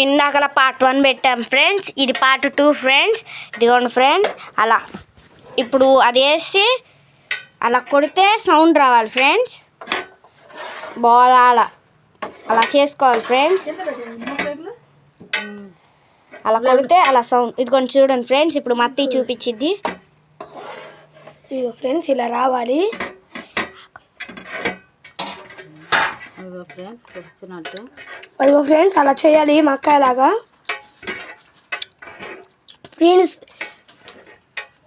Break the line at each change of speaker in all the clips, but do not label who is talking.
ఇందాకలా part 1 పెట్టాం friends, ఇది part 2 friends. ఇదిగోండి ఫ్రెండ్స్, అలా ఇప్పుడు అది వేసి అలా కొడితే సౌండ్ రావాలి ఫ్రెండ్స్. బాల్ అలా చేసుకోవాలి ఫ్రెండ్స్. అలా కొడితే అలా సౌండ్. ఇది కొంచెం చూడండి ఫ్రెండ్స్, ఇప్పుడు మత్తి చూపించిద్ది.
ఇదిగో ఫ్రెండ్స్ ఇలా రావాలి. అదిగో ఫ్రెండ్స్ అలా చేయాలి మక్కాయలాగా. ఫ్రెండ్స్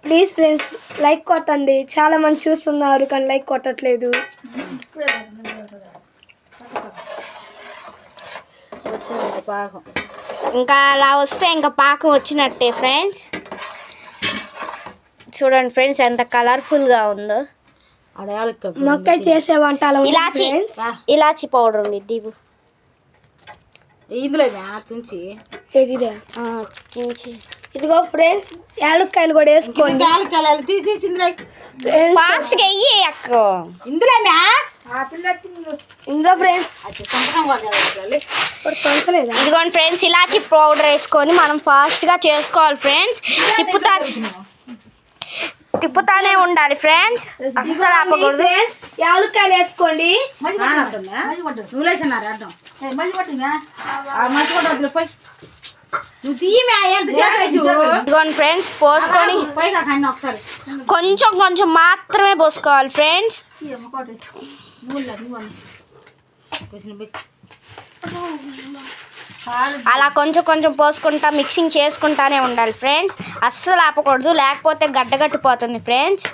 ప్లీజ్ ఫ్రెండ్స్ లైక్ కొట్టండి. చాలా మంది చూస్తున్నారు కానీ లైక్ కొట్టట్లేదు.
ఇంకా అలా వస్తే ఇంకా పాకం వచ్చినట్టే ఫ్రెండ్స్. చూడండి ఫ్రెండ్స్ ఎంత కలర్ఫుల్గా ఉందో.
మక్కాయ చేసే వంటలు
ఇలాచి పౌడర్ ఉంది దిగు.
ఇదిగో ఫ్రెండ్స్ యాలక్కాయలు కూడా వేసుకోండి.
ఫాస్ట్గా వెయ్యి అక్క
ఇందులో ఫ్రెండ్స్.
ఇదిగోండి ఫ్రెండ్స్ ఇలాచి పౌడర్ వేసుకొని మనం ఫాస్ట్గా చేసుకోవాలి ఫ్రెండ్స్. తిప్పుతానే ఉండాలి ఫ్రెండ్స్, అస్సలు ఆపకూడదు.
యాలక్కాయలు వేసుకోండి.
ఇదిగోండి ఫ్రెండ్స్ పోసుకొని కొంచెం కొంచెం మాత్రమే పోసుకోవాలి ఫ్రెండ్స్. అలా కొంచెం కొంచెం పోసుకుంటా మిక్సింగ్ చేసుకుంటానే ఉండాలి ఫ్రెండ్స్, అస్సలు ఆపకూడదు లేకపోతే గడ్డగట్టిపోతుంది ఫ్రెండ్స్.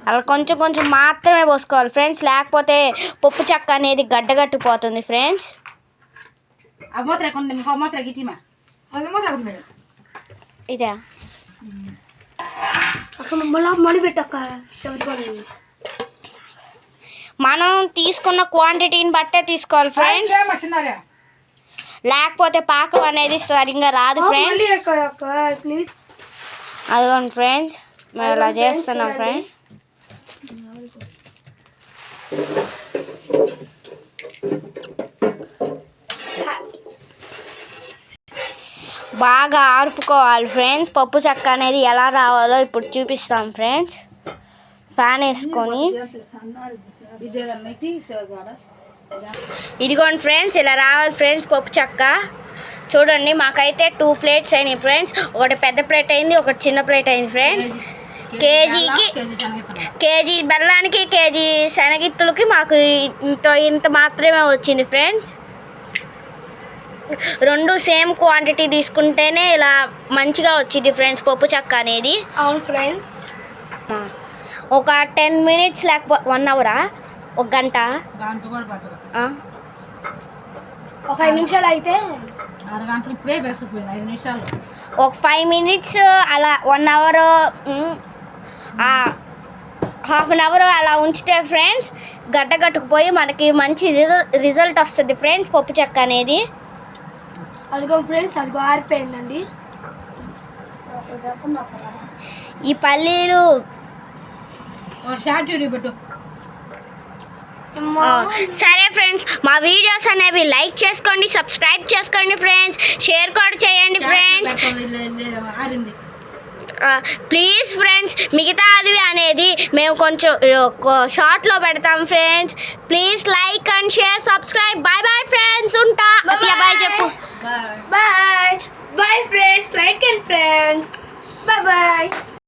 అలా కొంచెం కొంచెం మాత్రమే పోసుకోవాలి ఫ్రెండ్స్, లేకపోతే పప్పు చెక్క అనేది గడ్డగట్టిపోతుంది ఫ్రెండ్స్. ఇదే మనం తీసుకున్న క్వాంటిటీని బట్టే తీసుకోవాలి ఫ్రెండ్స్, లేకపోతే పాకం అనేది సరిగ్గా రాదు ఫ్రెండ్స్. అదిగోండి ఫ్రెండ్స్ మేము అలా చేస్తున్నాం ఫ్రెండ్స్. బాగా ఆర్పుకోవాలి ఫ్రెండ్స్. పప్పు చెక్క అనేది ఎలా రావాలో ఇప్పుడు చూపిస్తాం ఫ్రెండ్స్. ఫ్యాన్ వేసుకొని ఇదిగోండి ఫ్రెండ్స్ ఇలా రావాలి ఫ్రెండ్స్ పప్పు చెక్క. చూడండి మాకైతే 2 ప్లేట్స్ అయినాయి ఫ్రెండ్స్. ఒకటి పెద్ద ప్లేట్ అయింది, ఒకటి చిన్న ప్లేట్ అయింది ఫ్రెండ్స్. కేజీ బెల్లానికి కేజీ శనగిత్తులకి మాకు ఇంత మాత్రమే వచ్చింది ఫ్రెండ్స్. 2 సేమ్ క్వాంటిటీ తీసుకుంటేనే ఇలా మంచిగా వచ్చింది ఫ్రెండ్స్ పప్పు చెక్క అనేది.
అవును ఫ్రెండ్స్.
ఒక 10 మినిట్స్ లేకపోతే 1 అవరా, ఒక గంట,
ఒక 5 నిమిషాలు అయితే
ఒక 5 మినిట్స్ అలా 1 అవర్ హాఫ్ అన్ అవర్ అలా ఉంచితే ఫ్రెండ్స్ గడ్డగట్టుకుపోయి మనకి మంచి రిజల్ట్ వస్తుంది ఫ్రెండ్స్ పప్పు చెక్క అనేది.
అదిగో ఫ్రెండ్స్ అదిగో ఆరిపోయిందండి.
ఈ పల్లీలు సరే ఫ్రెండ్స్ మా వీడియోస్ అనేవి లైక్ చేసుకోండి, సబ్స్క్రైబ్ చేసుకోండి ఫ్రెండ్స్, షేర్ కూడా చేయండి ఫ్రెండ్స్ ప్లీజ్ ఫ్రెండ్స్. మిగతాది అనేది మేము కొంచెం షార్ట్లో పెడతాం friends. Please like and share subscribe. Bye bye friends. ఉంటా బాయ్ చెప్పు.
Bye bye friends. Like and friends. Bye bye.